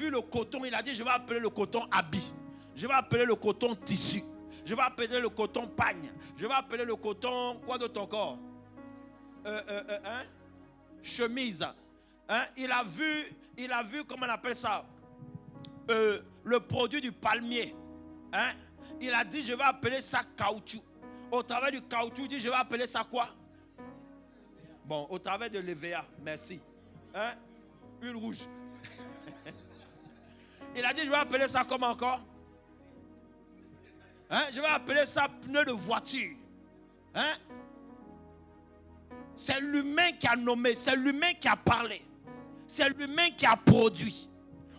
vu le coton, il a dit, je vais appeler le coton habit. Je vais appeler le coton tissu. Je vais appeler le coton pagne. Je vais appeler le coton, quoi d'autre encore? Chemise. Hein? Il a vu, comment on appelle ça? Le produit du palmier. Hein? Il a dit, je vais appeler ça caoutchouc. Au travers du caoutchouc, il dit, je vais appeler ça quoi? Bon, au travers de l'EVA, merci. Hein? Une rouge. Il a dit, je vais appeler ça comment encore? Hein? Je vais appeler ça pneu de voiture. Hein? C'est l'humain qui a nommé, c'est l'humain qui a parlé. C'est l'humain qui a produit.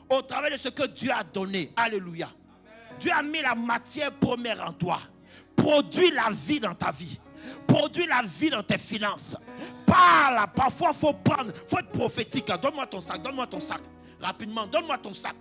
Au travers de ce que Dieu a donné. Alléluia. Amen. Dieu a mis la matière première en toi. Produis la vie dans ta vie. Produis la vie dans tes finances. Parle. Parfois, il faut prendre. Il faut être prophétique. Donne-moi ton sac. Donne-moi ton sac. Rapidement, donne-moi ton sac.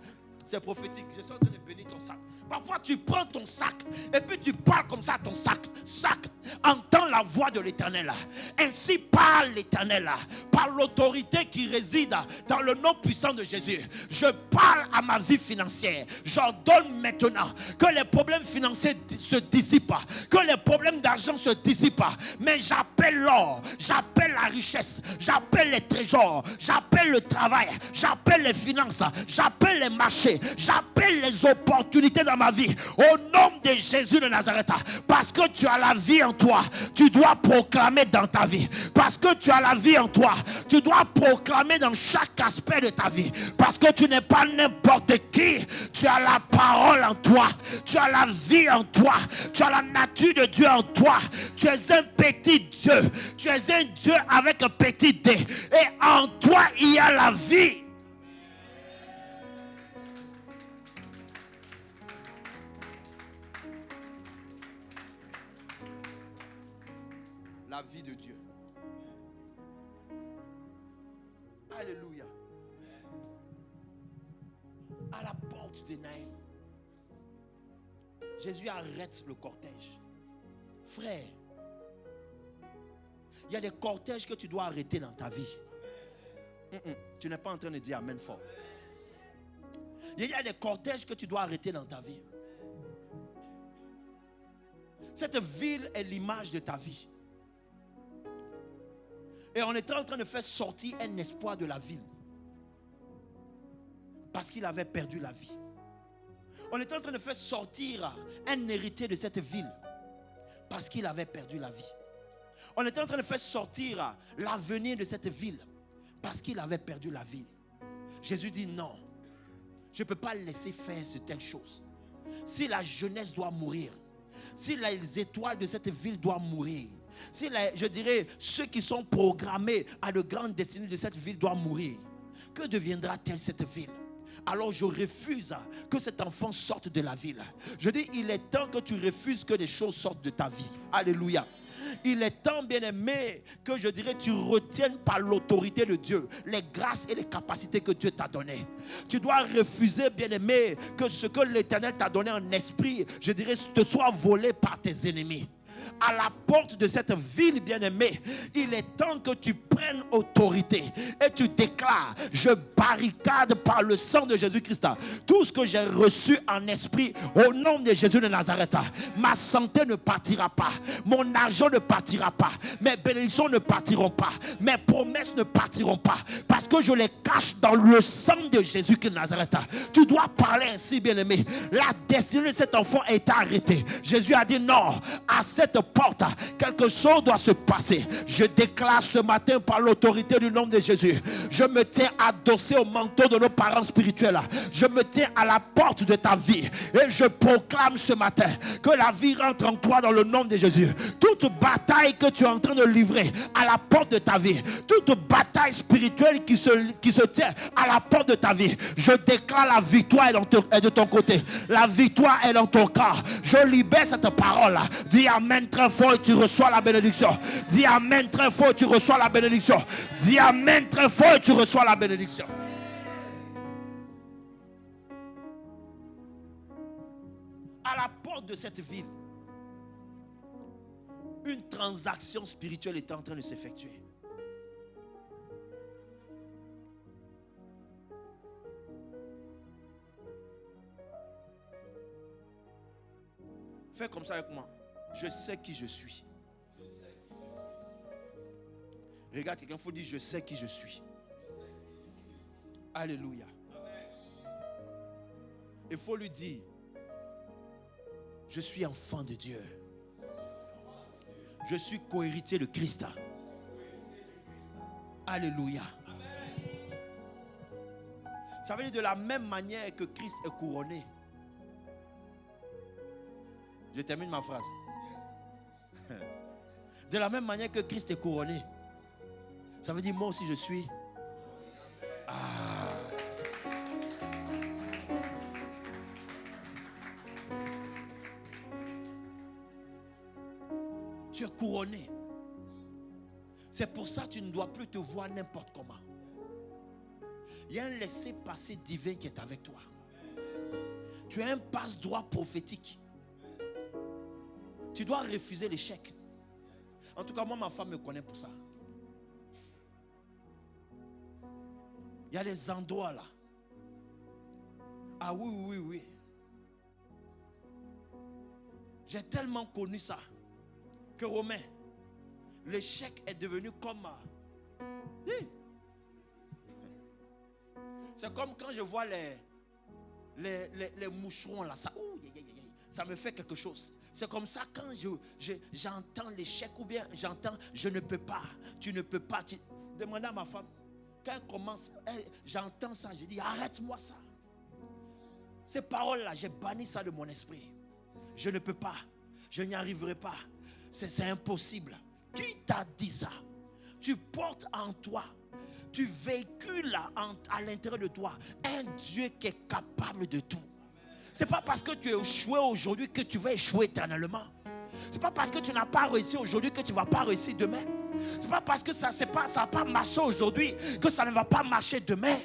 C'est prophétique. Je suis en train de bénir ton sac. Parfois, tu prends ton sac et puis tu parles comme ça à ton sac. Sac, entends la voix de l'Éternel. Ainsi parle l'Éternel. Par l'autorité qui réside dans le nom puissant de Jésus. Je parle à ma vie financière. J'ordonne maintenant que les problèmes financiers se dissipent. Que les problèmes d'argent se dissipent. Mais j'appelle l'or. J'appelle la richesse. J'appelle les trésors. J'appelle le travail. J'appelle les finances. J'appelle les marchés. J'appelle les opportunités dans ma vie au nom de Jésus de Nazareth. Parce que tu as la vie en toi, tu dois proclamer dans ta vie. Parce que tu as la vie en toi, tu dois proclamer dans chaque aspect de ta vie. Parce que tu n'es pas n'importe qui, tu as la parole en toi, tu as la vie en toi, tu as la nature de Dieu en toi. Tu es un petit Dieu, tu es un Dieu avec un petit D, et en toi il y a la vie. La vie de Dieu. Alléluia. À la porte de Naïm, Jésus arrête le cortège. Frère, il y a des cortèges que tu dois arrêter dans ta vie. Tu n'es pas en train de dire amen fort. Il y a des cortèges que tu dois arrêter dans ta vie. Cette ville est l'image de ta vie. Et on était en train de faire sortir un espoir de la ville. Parce qu'il avait perdu la vie. On était en train de faire sortir un héritier de cette ville. Parce qu'il avait perdu la vie. On était en train de faire sortir l'avenir de cette ville. Parce qu'il avait perdu la vie. Jésus dit non. Je ne peux pas laisser faire de telles choses. Si la jeunesse doit mourir. Si les étoiles de cette ville doivent mourir. Si je dirais ceux qui sont programmés à de grandes destinées de cette ville doivent mourir, que deviendra-t-elle cette ville? Alors je refuse que cet enfant sorte de la ville. Je dis, il est temps que tu refuses que les choses sortent de ta vie. Alléluia. Il est temps, bien-aimé, que je dirais tu retiennes par l'autorité de Dieu les grâces et les capacités que Dieu t'a données. Tu dois refuser, bien-aimé, que ce que l'Éternel t'a donné en esprit, je dirais, te soit volé par tes ennemis. À la porte de cette ville bien-aimée, il est temps que tu prennes autorité et tu déclares: je barricade par le sang de Jésus-Christ tout ce que j'ai reçu en esprit au nom de Jésus de Nazareth. Ma santé ne partira pas, mon argent ne partira pas, mes bénédictions ne partiront pas, mes promesses ne partiront pas, parce que je les cache dans le sang de Jésus-Christ de Nazareth. Tu dois parler ainsi, bien-aimé. La destinée de cet enfant est arrêtée. Jésus a dit non, à cette porte, quelque chose doit se passer. Je déclare ce matin par l'autorité du nom de Jésus, je me tiens adossé au manteau de nos parents spirituels. Je me tiens à la porte de ta vie et je proclame ce matin que la vie rentre en toi dans le nom de Jésus. Toute bataille que tu es en train de livrer à la porte de ta vie, toute bataille spirituelle qui se tient à la porte de ta vie, je déclare la victoire est de ton côté. La victoire est dans ton corps. Je libère cette parole. Dis amen très fort et tu reçois la bénédiction. Dis amen très fort et tu reçois la bénédiction. Dis amen très fort et tu reçois la bénédiction. À la porte de cette ville, une transaction spirituelle est en train de s'effectuer. Fais comme ça avec moi. Je sais qui je suis. Regarde quelqu'un, il faut dire je sais qui je suis. Alléluia. Il faut lui dire je suis enfant de Dieu. Je suis co-héritier de Christ. Alléluia. Ça veut dire de la même manière que Christ est couronné. Je termine ma phrase. De la même manière que Christ est couronné. Ça veut dire moi aussi je suis. Ah. Tu es couronné. C'est pour ça que tu ne dois plus te voir n'importe comment. Il y a un laissez-passer divin qui est avec toi. Tu as un passe-droit prophétique. Tu dois refuser l'échec. En tout cas, moi, ma femme me connaît pour ça. Il y a des endroits là. Ah oui, oui, oui. J'ai tellement connu ça que Romain, l'échec est devenu comme... C'est comme quand je vois les moucherons là. Ça me fait quelque chose. C'est comme ça quand j'entends l'échec ou bien j'entends je ne peux pas, tu ne peux pas. Demandez à ma femme. Quand elle commence, j'entends ça, je dis arrête-moi ça. Ces paroles-là, j'ai banni ça de mon esprit. Je ne peux pas, je n'y arriverai pas. C'est impossible. Qui t'a dit ça? Tu portes en toi, tu véhicules à l'intérieur de toi un Dieu qui est capable de tout. C'est pas parce que tu es échoué aujourd'hui que tu vas échouer éternellement. C'est pas parce que tu n'as pas réussi aujourd'hui que tu ne vas pas réussir demain. C'est pas parce que ça n'a pas marché aujourd'hui que ça ne va pas marcher demain.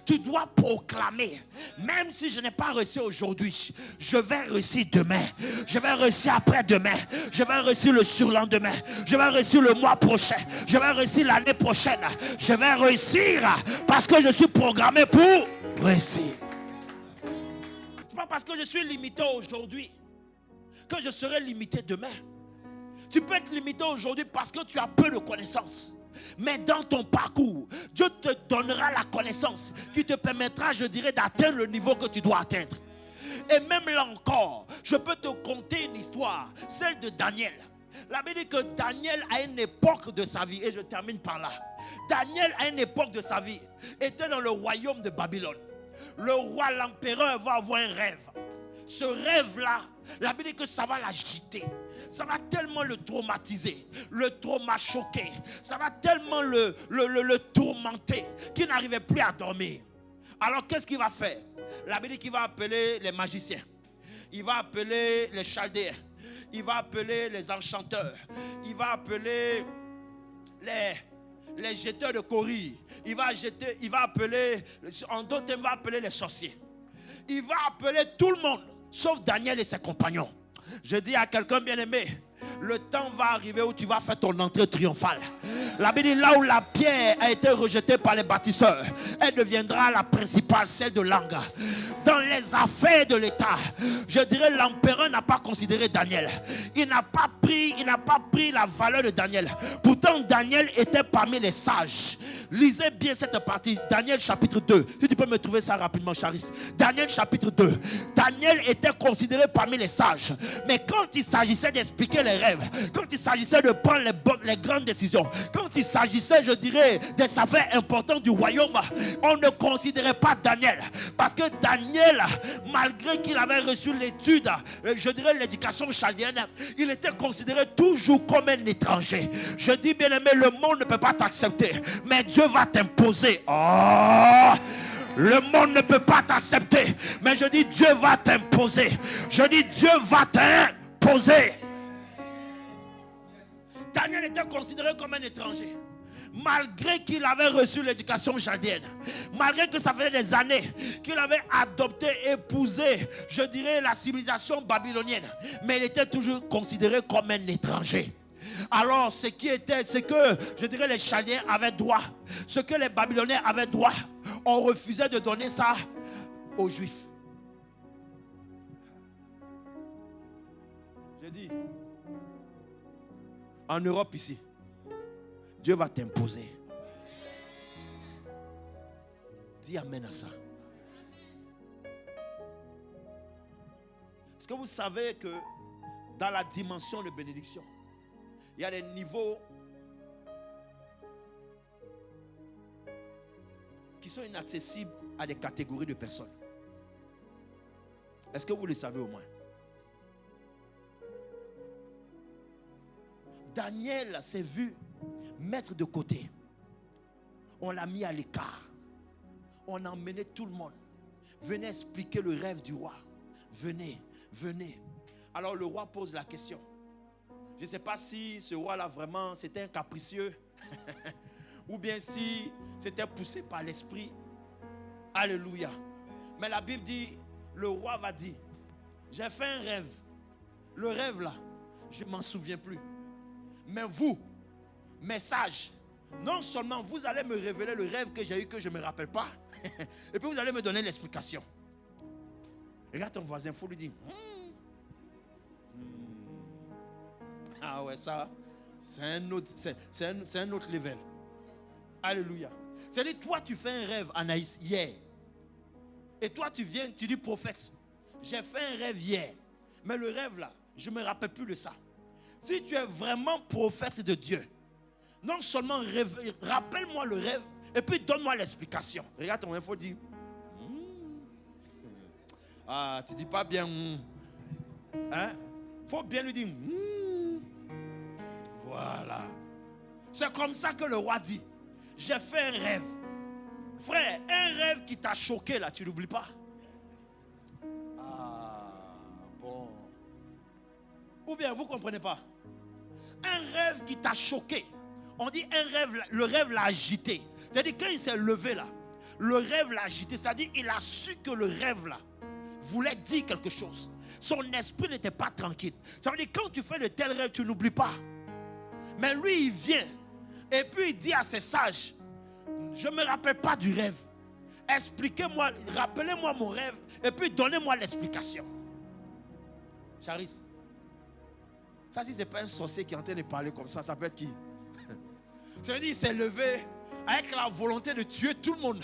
Tu dois proclamer, même si je n'ai pas réussi aujourd'hui, je vais réussir demain, je vais réussir après-demain, je vais réussir le surlendemain, je vais réussir le mois prochain, je vais réussir l'année prochaine, je vais réussir parce que je suis programmé pour réussir. C'est pas parce que je suis limité aujourd'hui que je serai limité demain. Tu peux être limité aujourd'hui parce que tu as peu de connaissances. Mais dans ton parcours, Dieu te donnera la connaissance qui te permettra, je dirais, d'atteindre le niveau que tu dois atteindre. Et même là encore, je peux te conter une histoire, celle de Daniel. La Bible dit que Daniel, à une époque de sa vie, et je termine par là, Daniel, à une époque de sa vie, était dans le royaume de Babylone. Le roi, l'empereur, va avoir un rêve. Ce rêve-là, la Bible dit que ça va l'agiter. Ça va tellement le traumatiser, le trauma-choquer. Ça va tellement le tourmenter qu'il n'arrivait plus à dormir. Alors qu'est-ce qu'il va faire? La Bible dit qu'il va appeler les magiciens. Il va appeler les chaldéens. Il va appeler les enchanteurs. Il va appeler les jeteurs de coris. Il va appeler, en d'autres termes, il va appeler les sorciers. Il va appeler tout le monde, sauf Daniel et ses compagnons. Je dis à quelqu'un bien-aimé, le temps va arriver où tu vas faire ton entrée triomphale. La Bible dit là où la pierre a été rejetée par les bâtisseurs, elle deviendra la principale, celle de langue. Dans les affaires de l'État, je dirais l'empereur n'a pas considéré Daniel. Il n'a pas pris la valeur de Daniel. Pourtant Daniel était parmi les sages. Lisez bien cette partie, Daniel chapitre 2. Si tu peux me trouver ça rapidement, Charis. Daniel chapitre 2. Daniel était considéré parmi les sages. Mais quand il s'agissait d'expliquer les rêves, quand il s'agissait de prendre les grandes décisions, quand il s'agissait, je dirais, des affaires importantes du royaume, on ne considérait pas Daniel. Parce que Daniel, malgré qu'il avait reçu l'étude, je dirais l'éducation chaldéenne, il était considéré toujours comme un étranger. Je dis bien aimé, le monde ne peut pas t'accepter, mais Dieu va t'imposer. Oh! Le monde ne peut pas t'accepter, mais je dis Dieu va t'imposer. Je dis Dieu va t'imposer. Daniel était considéré comme un étranger. Malgré qu'il avait reçu l'éducation chaldéenne, malgré que ça faisait des années qu'il avait adopté, épousé, je dirais, la civilisation babylonienne, mais il était toujours considéré comme un étranger. Alors ce que je dirais les Chaldéens avaient droit, ce que les Babyloniens avaient droit, on refusait de donner ça aux Juifs. Je dis, en Europe ici, Dieu va t'imposer. Dis amen à ça. Est-ce que vous savez que dans la dimension de bénédiction, il y a des niveaux qui sont inaccessibles à des catégories de personnes? Est-ce que vous le savez au moins? Daniel s'est vu mettre de côté. On l'a mis à l'écart. On a emmené tout le monde. Venez expliquer le rêve du roi. Venez, venez. Alors le roi pose la question. Je ne sais pas si ce roi-là vraiment c'était un capricieux ou bien si c'était poussé par l'esprit. Alléluia. Mais la Bible dit, le roi va dire, j'ai fait un rêve. Le rêve là, je ne m'en souviens plus. Mais vous, mes sages, non seulement vous allez me révéler le rêve que j'ai eu que je ne me rappelle pas, et puis vous allez me donner l'explication. Regarde ton voisin, il faut lui dire. Ah ouais, ça, c'est un autre level. Alléluia. C'est-à-dire, toi, tu fais un rêve, Anaïs, hier. Et toi, tu viens, tu dis, prophète, j'ai fait un rêve hier. Mais le rêve là, je ne me rappelle plus de ça. Si tu es vraiment prophète de Dieu, non seulement rappelle-moi le rêve, et puis donne-moi l'explication. Regarde ton info, dit. Ah, tu dis pas bien. Hein? Faut bien lui dire. Voilà. C'est comme ça que le roi dit. J'ai fait un rêve. Frère, un rêve qui t'a choqué là, tu n'oublies pas? Ah, bon. Ou bien vous ne comprenez pas? Un rêve qui t'a choqué. On dit un rêve, le rêve l'a agité. C'est-à-dire quand il s'est levé là, le rêve l'a agité. C'est-à-dire il a su que le rêve là voulait dire quelque chose. Son esprit n'était pas tranquille. Ça veut dire quand tu fais de tels rêves, tu n'oublies pas. Mais lui, il vient et puis il dit à ses sages, je ne me rappelle pas du rêve. Expliquez-moi, rappelez-moi mon rêve et puis donnez-moi l'explication. Charis, ça si ce n'est pas un sorcier qui est en train de parler comme ça peut être qui? Ça veut dire qu'il s'est levé avec la volonté de tuer tout le monde.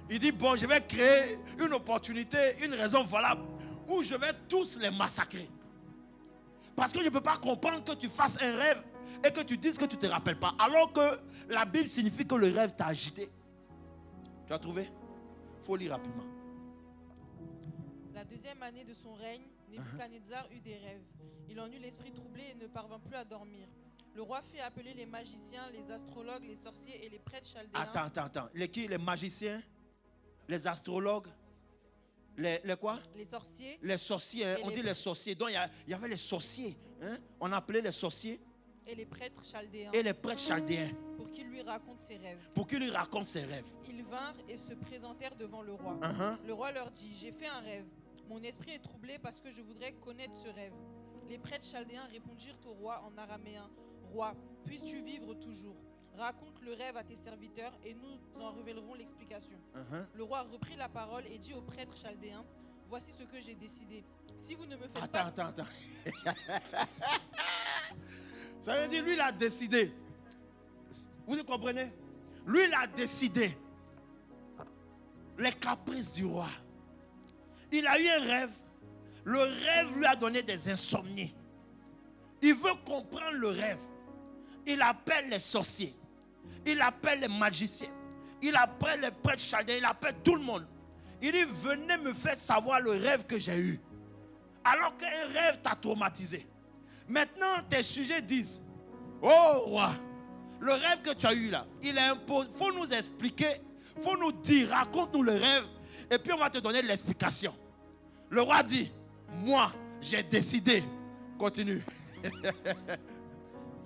Il dit, bon, je vais créer une opportunité, une raison valable où je vais tous les massacrer. Parce que je ne peux pas comprendre que tu fasses un rêve et que tu dises que tu ne te rappelles pas. Alors que la Bible signifie que le rêve t'a agité. Tu as trouvé? Il faut lire rapidement. La deuxième année de son règne, Nebuchadnezzar eut des rêves. Il en eut l'esprit troublé et ne parvint plus à dormir. Le roi fit appeler les magiciens, les astrologues, les sorciers et les prêtres chaldéens. Attends. Les magiciens, les astrologues, les quoi? Les sorciers. Les sorciers, hein? On dit les sorciers. Donc il y avait les sorciers. Hein? On appelait les sorciers. Et les prêtres chaldéens. Et les prêtres chaldéens. Pour qu'ils lui racontent ses rêves. Pour qu'ils lui racontent ses rêves. Ils vinrent et se présentèrent devant le roi. Le roi leur dit, j'ai fait un rêve. Mon esprit est troublé parce que je voudrais connaître ce rêve. Les prêtres chaldéens répondirent au roi en araméen. Roi, puisses-tu vivre toujours? Raconte le rêve à tes serviteurs et nous en révélerons l'explication. Le roi reprit la parole et dit aux prêtres chaldéens, voici ce que j'ai décidé. Si vous ne me faites pas... Attends. Ça veut dire, lui, il a décidé. Vous comprenez? Lui, il a décidé. Les caprices du roi. Il a eu un rêve. Le rêve lui a donné des insomnies. Il veut comprendre le rêve. Il appelle les sorciers. Il appelle les magiciens. Il appelle les prêtres chaldéens. Il appelle tout le monde. Il dit, venez me faire savoir le rêve que j'ai eu. Alors qu'un rêve t'a traumatisé. Maintenant, tes sujets disent, oh roi, le rêve que tu as eu là, il est imposé. Il faut nous expliquer. Il faut nous dire, raconte-nous le rêve. Et puis on va te donner l'explication. Le roi dit, moi, j'ai décidé. Continue.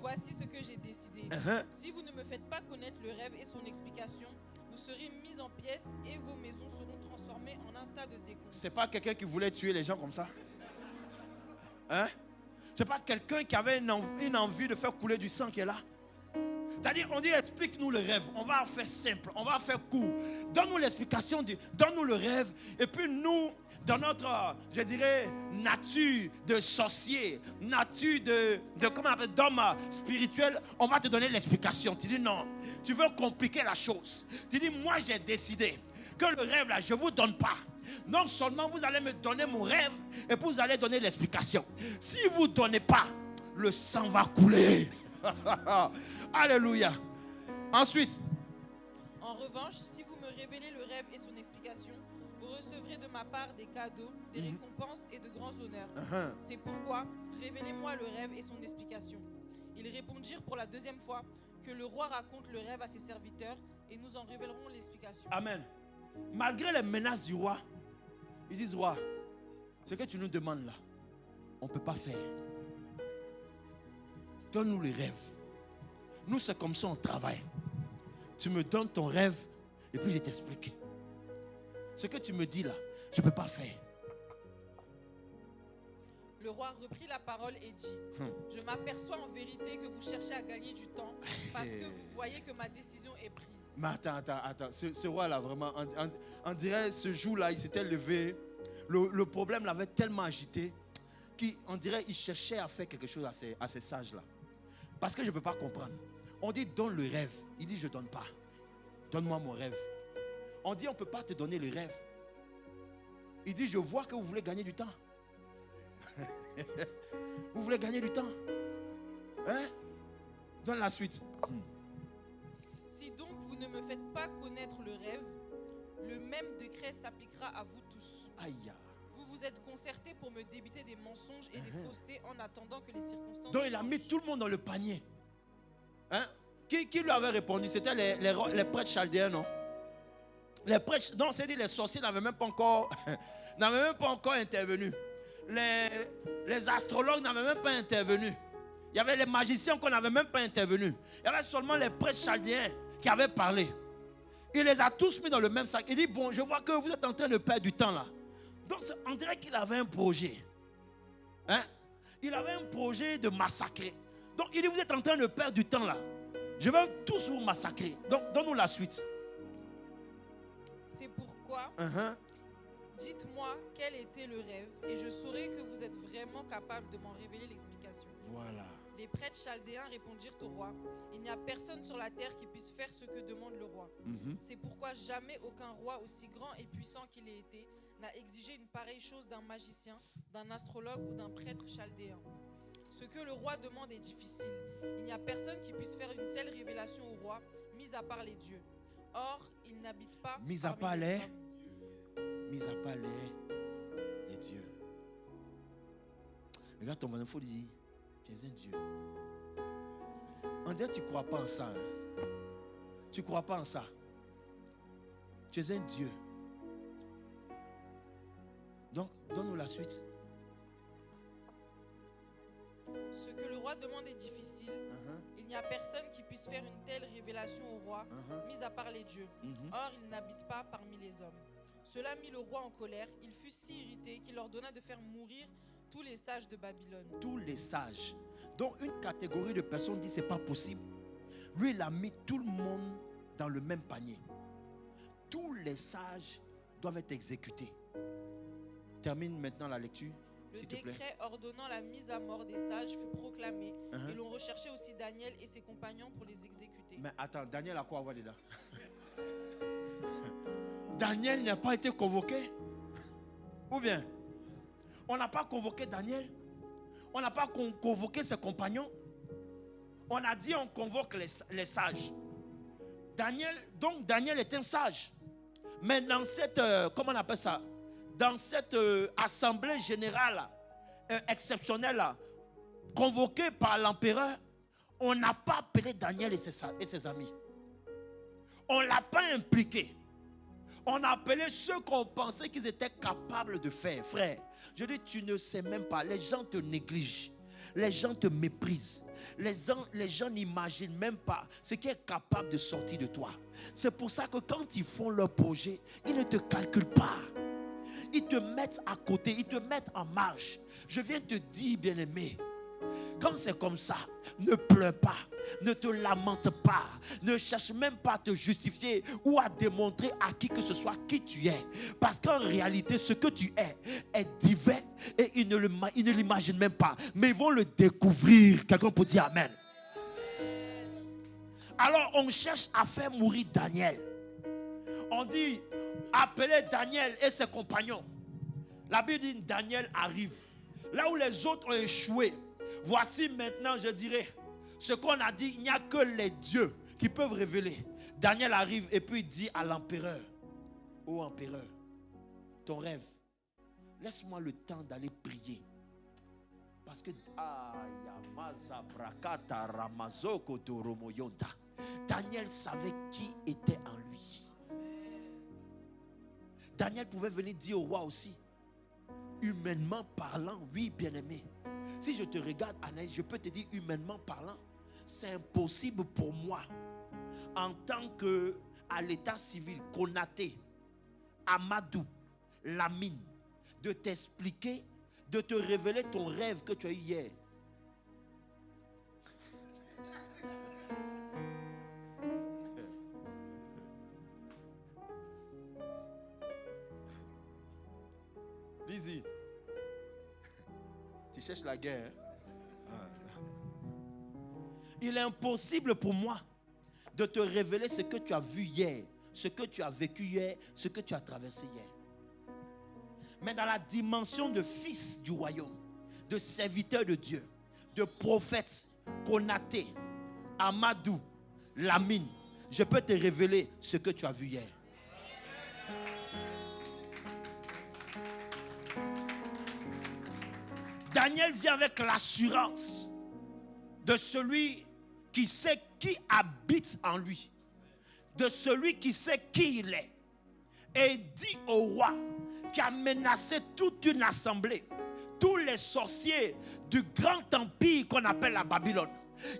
Voici ce que j'ai décidé. Si vous ne me faites pas connaître le rêve et son explication, vous serez mis en pièces et vos maisons seront transformées en un tas de décombres. C'est pas quelqu'un qui voulait tuer les gens comme ça? Hein? C'est pas quelqu'un qui avait une envie de faire couler du sang qui est là? C'est-à-dire, on dit explique-nous le rêve. On va faire simple, on va faire court. Donne-nous l'explication, donne-nous le rêve. Et puis nous, dans notre, je dirais, nature de sorcier, nature comment on appelle, d'homme spirituel, on va te donner l'explication. Tu dis non, tu veux compliquer la chose. Tu dis, moi j'ai décidé que le rêve là, je ne vous donne pas. Non seulement vous allez me donner mon rêve, et puis vous allez donner l'explication. Si vous ne donnez pas, le sang va couler. Alléluia. Ensuite. En revanche, si vous me révélez le rêve et son explication, vous recevrez de ma part des cadeaux, des récompenses et de grands honneurs. C'est pourquoi, révélez-moi le rêve et son explication. Ils répondirent pour la deuxième fois que le roi raconte le rêve à ses serviteurs et nous en révélerons l'explication. Amen. Malgré les menaces du roi, ils disent, roi, ce que tu nous demandes là, on ne peut pas faire. Donne-nous les rêves. Nous, c'est comme ça on travaille. Tu me donnes ton rêve et puis je t'explique. Ce que tu me dis là, je ne peux pas faire. Le roi reprit la parole et dit, je m'aperçois en vérité que vous cherchez à gagner du temps parce que vous voyez que ma décision est prise. Mais attends. Ce roi-là, vraiment, on dirait ce jour-là, il s'était levé. Le problème l'avait tellement agité qu'on dirait qu'il cherchait à faire quelque chose à ces sages-là. Parce que je ne peux pas comprendre. On dit donne le rêve. Il dit je ne donne pas. Donne-moi mon rêve. On dit on ne peut pas te donner le rêve. Il dit je vois que vous voulez gagner du temps. Vous voulez gagner du temps. Hein? Donne la suite. Si donc vous ne me faites pas connaître le rêve, le même décret s'appliquera à vous tous. Aïe. Vous vous êtes concertés pour me débiter des mensonges et des faussetés en attendant que les circonstances... Donc il a mis tout le monde dans le panier. Hein? Qui lui avait répondu? C'était les prêtres chaldéens, non? Les prêtres, non, c'est-à-dire les sorciers n'avaient même pas encore intervenu. Les astrologues n'avaient même pas intervenu. Il y avait les magiciens qu'on n'avait même pas intervenu. Il y avait seulement les prêtres chaldéens qui avaient parlé. Il les a tous mis dans le même sac. Il dit, bon, je vois que vous êtes en train de perdre du temps là. Donc, on dirait qu'il avait un projet. Hein? Il avait un projet de massacrer. Donc, il dit, vous êtes en train de perdre du temps là. Je vais tous vous massacrer. Donc, donne-nous la suite. C'est pourquoi, dites-moi quel était le rêve et je saurai que vous êtes vraiment capable de m'en révéler l'explication. Voilà. Les prêtres chaldéens répondirent au roi, il n'y a personne sur la terre qui puisse faire ce que demande le roi. C'est pourquoi jamais aucun roi, aussi grand et puissant qu'il ait été, n'a exigé une pareille chose d'un magicien, d'un astrologue ou d'un prêtre chaldéen. Ce que le roi demande est difficile. Il n'y a personne qui puisse faire une telle révélation au roi, mis à part les dieux. Or, il n'habite pas mis à part les dieux. Regarde ton voisin, il faut dire, tu es un Dieu. On dirait que tu ne crois pas en ça. Hein? Tu ne crois pas en ça. Tu es un Dieu. Donc, donne-nous la suite. Ce que le roi demande est difficile. Il n'y a personne qui puisse faire une telle révélation au roi, mis à part les dieux. Or, il n'habite pas parmi les hommes. Cela mit le roi en colère. Il fut si irrité qu'il ordonna de faire mourir tous les sages de Babylone. Tous les sages. Donc, une catégorie de personnes dit c'est pas possible. Lui, il a mis tout le monde dans le même panier. Tous les sages doivent être exécutés. Termine maintenant la lecture. Le décret ordonnant la mise à mort des sages fut proclamé et l'on recherchait aussi Daniel et ses compagnons pour les exécuter. Mais attends, Daniel a quoi à voir dedans? Daniel n'a pas été convoqué? Ou bien, on n'a pas convoqué Daniel? On n'a pas convoqué ses compagnons? On a dit on convoque les sages. Donc Daniel est un sage. Mais dans cette, comment on appelle ça? Dans cette assemblée générale exceptionnelle convoquée par l'empereur, on n'a pas appelé Daniel et ses amis. On ne l'a pas impliqué. On a appelé ceux qu'on pensait qu'ils étaient capables de faire. Frère, je dis, tu ne sais même pas. Les gens te négligent. Les gens te méprisent. Les gens n'imaginent même pas ce qui est capable de sortir de toi. C'est pour ça que quand ils font leur projet, ils ne te calculent pas. Ils te mettent à côté, ils te mettent en marge. Je viens te dire, bien-aimé, quand c'est comme ça, ne pleure pas. Ne te lamente pas. Ne cherche même pas à te justifier ou à démontrer à qui que ce soit qui tu es. Parce qu'en réalité, ce que tu es divin et ils ne l'imaginent même pas. Mais ils vont le découvrir. Quelqu'un peut dire Amen. Alors on cherche à faire mourir Daniel. On dit, appelez Daniel et ses compagnons. La Bible dit, Daniel arrive. Là où les autres ont échoué, voici maintenant, je dirais, ce qu'on a dit, il n'y a que les dieux qui peuvent révéler. Daniel arrive et puis il dit à l'empereur, ô empereur, ton rêve, laisse-moi le temps d'aller prier. Parce que Daniel savait qui était en lui. Daniel pouvait venir dire au roi aussi, humainement parlant, oui, bien-aimé. Si je te regarde, Anaïs, je peux te dire, humainement parlant, c'est impossible pour moi, en tant qu'à l'état civil, Konaté, Amadou, Lamine, de t'expliquer, de te révéler ton rêve que tu as eu hier. Lizzie, tu cherches la guerre. Il est impossible pour moi de te révéler ce que tu as vu hier, ce que tu as vécu hier, ce que tu as traversé hier. Mais dans la dimension de fils du royaume, de serviteur de Dieu, de prophète, Konaté, Amadou, Lamine, je peux te révéler ce que tu as vu hier. Daniel vient avec l'assurance de celui qui sait qui habite en lui, de celui qui sait qui il est, et dit au roi qui a menacé toute une assemblée, tous les sorciers du grand empire qu'on appelle la Babylone.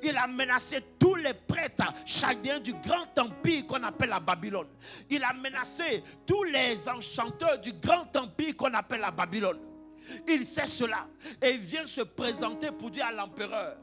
Il a menacé tous les prêtres chaldéens du grand empire qu'on appelle la Babylone. Il a menacé tous les enchanteurs du grand empire qu'on appelle la Babylone. Il sait cela et il vient se présenter pour dire à l'empereur,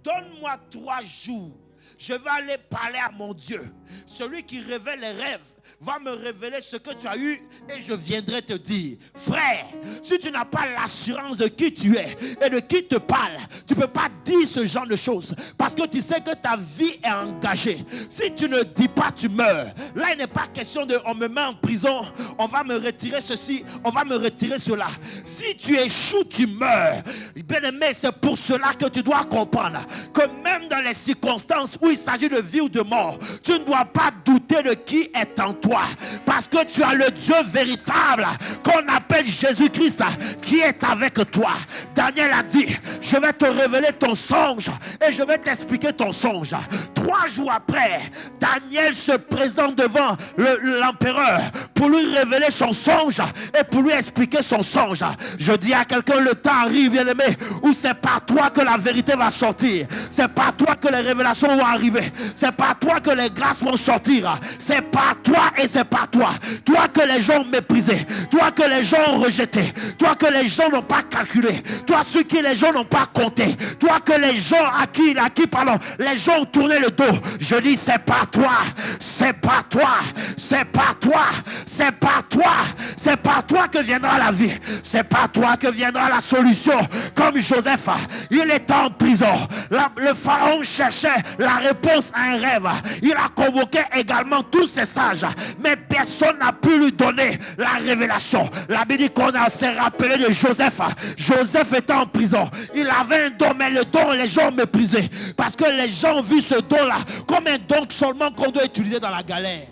donne-moi 3 jours, je vais aller parler à mon Dieu. Celui qui révèle les rêves va me révéler ce que tu as eu et je viendrai te dire. Frère, si tu n'as pas l'assurance de qui tu es et de qui te parle, tu ne peux pas dire ce genre de choses parce que tu sais que ta vie est engagée. Si tu ne dis pas, tu meurs. Là, il n'est pas question de on me met en prison, on va me retirer ceci, on va me retirer cela. Si tu échoues, tu meurs. Bien-aimé, c'est pour cela que tu dois comprendre que même dans les circonstances où il s'agit de vie ou de mort, tu ne dois pas douter de qui est en toi. Parce que tu as le Dieu véritable qu'on appelle Jésus-Christ qui est avec toi. Daniel a dit, je vais te révéler ton songe et je vais t'expliquer ton songe. 3 jours après, Daniel se présente devant l'empereur pour lui révéler son songe et pour lui expliquer son songe. Je dis à quelqu'un, le temps arrive, bien-aimé, où c'est par toi que la vérité va sortir. C'est par toi que les révélations vont arriver. C'est par toi que les grâces vont sortir. C'est par toi et c'est par toi. Toi que les gens ont méprisé. Toi que les gens ont rejeté. Toi que les gens n'ont pas calculé. Toi ceux qui les gens n'ont pas compté. Toi que les gens à qui pardon, les gens ont tourné le dos. Je dis c'est par toi. C'est par toi. C'est par toi. C'est par toi. C'est par toi que viendra la vie. C'est par toi que viendra la solution. Comme Joseph, il était en prison. Le pharaon cherchait la réponse à un rêve. Il a convoqué également tous ses sages, mais personne n'a pu lui donner la révélation. La Bible dit qu'on s'est rappelé de Joseph. Joseph était en prison. Il avait un don, mais le don, les gens ont méprisé. Parce que les gens ont vu ce don-là comme un don seulement qu'on doit utiliser dans la galère.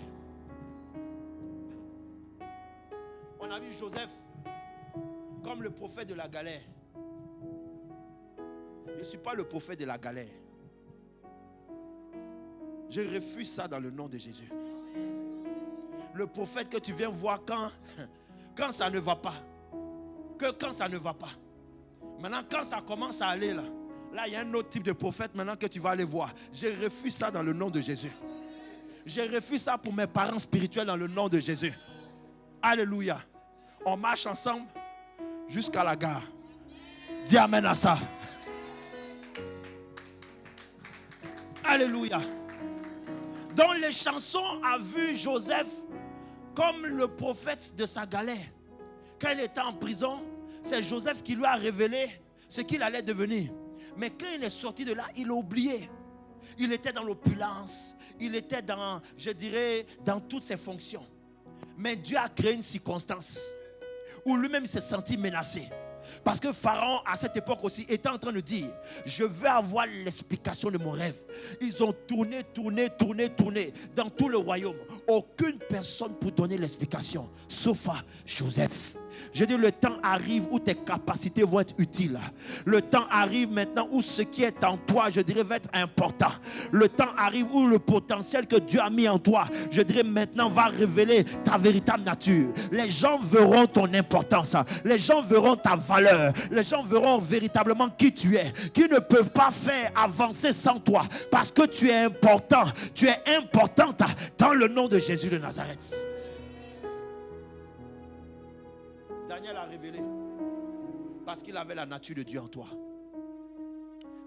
On a vu Joseph comme le prophète de la galère. Je ne suis pas le prophète de la galère. Je refuse ça dans le nom de Jésus. Le prophète que tu viens voir quand ça ne va pas. Que quand ça ne va pas. Maintenant, quand ça commence à aller là, il y a un autre type de prophète maintenant que tu vas aller voir. Je refuse ça dans le nom de Jésus. Je refuse ça pour mes parents spirituels dans le nom de Jésus. Alléluia. On marche ensemble jusqu'à la gare. Dis amen à ça. Alléluia. Dans les chansons a vu Joseph comme le prophète de sa galère. Quand il était en prison, c'est Joseph qui lui a révélé ce qu'il allait devenir. Mais quand il est sorti de là, il a oublié. Il était dans l'opulence, il était dans, je dirais, dans toutes ses fonctions. Mais Dieu a créé une circonstance où lui-même s'est senti menacé. Parce que Pharaon, à cette époque aussi, était en train de dire: je veux avoir l'explication de mon rêve. Ils ont tourné dans tout le royaume. Aucune personne pour donner l'explication, sauf à Joseph. Je dis, le temps arrive où tes capacités vont être utiles. Le temps arrive maintenant où ce qui est en toi, je dirais, va être important. Le temps arrive où le potentiel que Dieu a mis en toi, je dirais, maintenant va révéler ta véritable nature. Les gens verront ton importance. Les gens verront ta valeur. Les gens verront véritablement qui tu es. Qui ne peuvent pas faire avancer sans toi. Parce que tu es important. Tu es importante dans le nom de Jésus de Nazareth. Daniel a révélé parce qu'il avait la nature de Dieu en toi.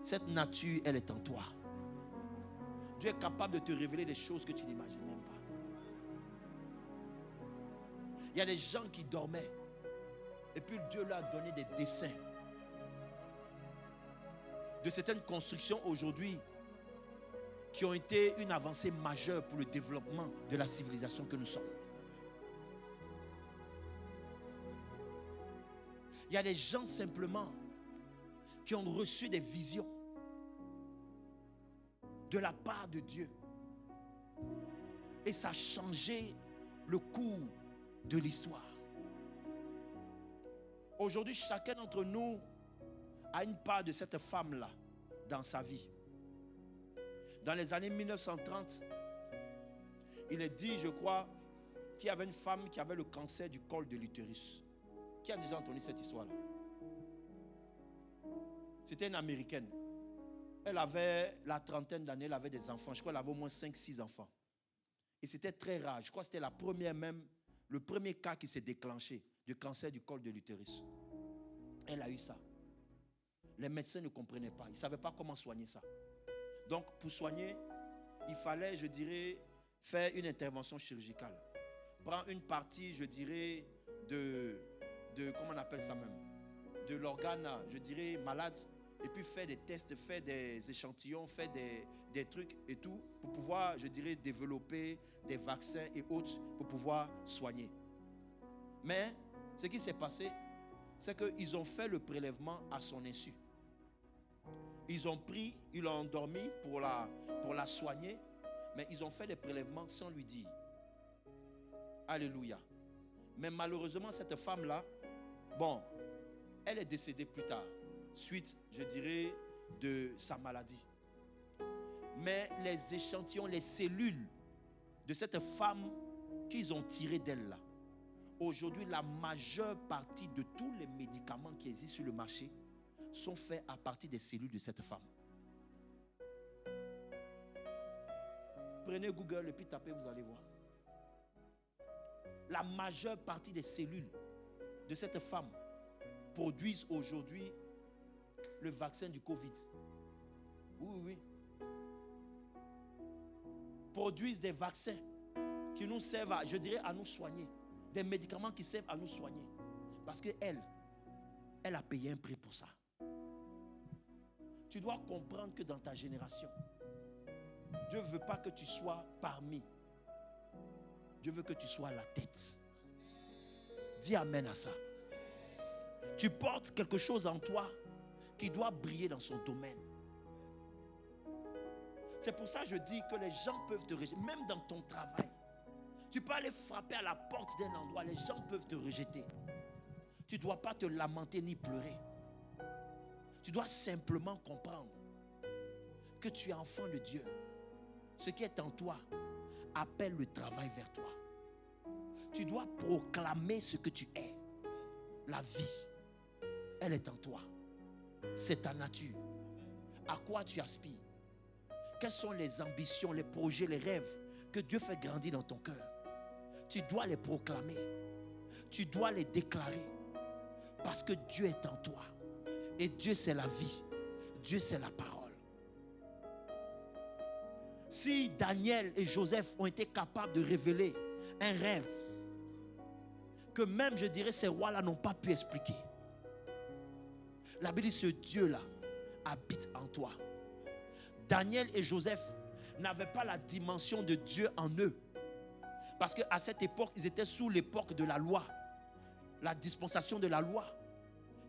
Cette nature, elle est en toi. Dieu est capable de te révéler des choses que tu n'imagines même pas. Il y a des gens qui dormaient et puis Dieu leur a donné des dessins de certaines constructions aujourd'hui qui ont été une avancée majeure pour le développement de la civilisation que nous sommes. Il y a des gens simplement qui ont reçu des visions de la part de Dieu. Et ça a changé le cours de l'histoire. Aujourd'hui, chacun d'entre nous a une part de cette femme-là dans sa vie. Dans les années 1930, il est dit, je crois, qu'il y avait une femme qui avait le cancer du col de l'utérus. Qui a déjà entendu cette histoire-là? C'était une Américaine. Elle avait la trentaine d'années, elle avait des enfants. Je crois qu'elle avait au moins 5-6 enfants. Et c'était très rare. Je crois que c'était la première même, le premier cas qui s'est déclenché du cancer du col de l'utérus. Elle a eu ça. Les médecins ne comprenaient pas. Ils ne savaient pas comment soigner ça. Donc, pour soigner, il fallait, je dirais, faire une intervention chirurgicale. Prendre une partie, je dirais, comment on appelle ça même, de l'organe, je dirais, malade, et puis faire des tests, faire des échantillons, faire des trucs et tout, pour pouvoir, je dirais, développer des vaccins et autres, pour pouvoir soigner. Mais, ce qui s'est passé, c'est qu'ils ont fait le prélèvement à son insu. Ils ont pris, ils l'ont endormi pour la soigner, mais ils ont fait les prélèvements sans lui dire. Alléluia. Mais malheureusement, cette femme-là, bon, elle est décédée plus tard, suite, je dirais, de sa maladie. Mais les échantillons, les cellules de cette femme qu'ils ont tirées d'elle là, aujourd'hui, la majeure partie de tous les médicaments qui existent sur le marché sont faits à partir des cellules de cette femme. Prenez Google et puis tapez, vous allez voir. La majeure partie des cellules de cette femme produisent aujourd'hui le vaccin du Covid. Oui. Produisent des vaccins qui nous servent, je dirais, à nous soigner. Des médicaments qui servent à nous soigner. Parce qu'elle a payé un prix pour ça. Tu dois comprendre que dans ta génération, Dieu ne veut pas que tu sois parmi. Dieu veut que tu sois la tête. Dis amen à ça. Tu portes quelque chose en toi qui doit briller dans son domaine. C'est pour ça que je dis que les gens peuvent te rejeter, même dans ton travail. Tu peux aller frapper à la porte d'un endroit, les gens peuvent te rejeter. Tu ne dois pas te lamenter ni pleurer. Tu dois simplement comprendre que tu es enfant de Dieu. Ce qui est en toi appelle le travail vers toi. Tu dois proclamer ce que tu es. La vie, elle est en toi. C'est ta nature. À quoi tu aspires? Quelles sont les ambitions, les projets, les rêves que Dieu fait grandir dans ton cœur? Tu dois les proclamer. Tu dois les déclarer. Parce que Dieu est en toi. Et Dieu, c'est la vie. Dieu, c'est la parole. Si Daniel et Joseph ont été capables de révéler un rêve que même, je dirais, ces rois-là n'ont pas pu expliquer, la Bible dit, ce Dieu-là habite en toi. Daniel et Joseph n'avaient pas la dimension de Dieu en eux. Parce qu'à cette époque, ils étaient sous l'époque de la loi. La dispensation de la loi.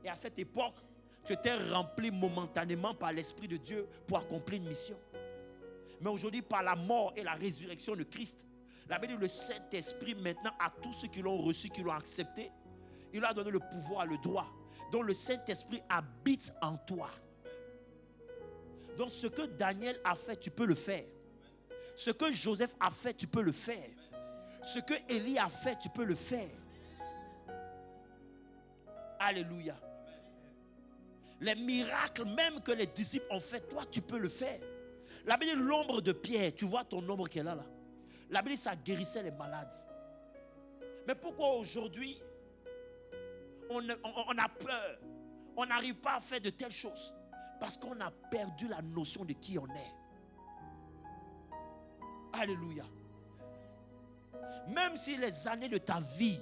Et à cette époque, tu étais rempli momentanément par l'Esprit de Dieu pour accomplir une mission. Mais aujourd'hui, par la mort et la résurrection de Christ, la Bible dit, le Saint-Esprit maintenant, à tous ceux qui l'ont reçu, qui l'ont accepté, il leur a donné le pouvoir, le droit. Donc le Saint-Esprit habite en toi. Donc ce que Daniel a fait, tu peux le faire. Ce que Joseph a fait, tu peux le faire. Ce que Élie a fait, tu peux le faire. Alléluia. Les miracles même que les disciples ont fait, toi tu peux le faire. La Bible dit l'ombre de Pierre, tu vois ton ombre qui est là. La Bible dit ça guérissait les malades. Mais pourquoi aujourd'hui on a peur? On n'arrive pas à faire de telles choses. Parce qu'on a perdu la notion de qui on est. Alléluia. Même si les années de ta vie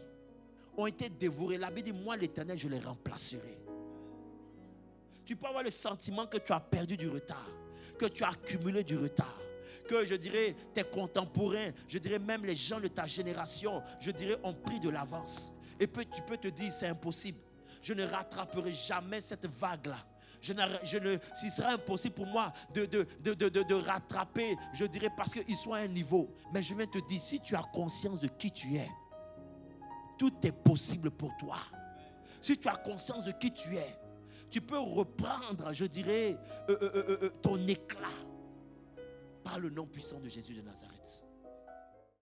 ont été dévorées, la Bible dit, moi l'Éternel, je les remplacerai. Tu peux avoir le sentiment que tu as perdu du retard, que tu as accumulé du retard, que je dirais tes contemporains, je dirais même les gens de ta génération, je dirais ont pris de l'avance. Et puis tu peux te dire, c'est impossible. Je ne rattraperai jamais cette vague-là. Il sera impossible pour moi de rattraper, je dirais, parce qu'ils sont à un niveau. Mais je viens te dire, si tu as conscience de qui tu es, tout est possible pour toi. Si tu as conscience de qui tu es, tu peux reprendre, je dirais, ton éclat par le nom puissant de Jésus de Nazareth.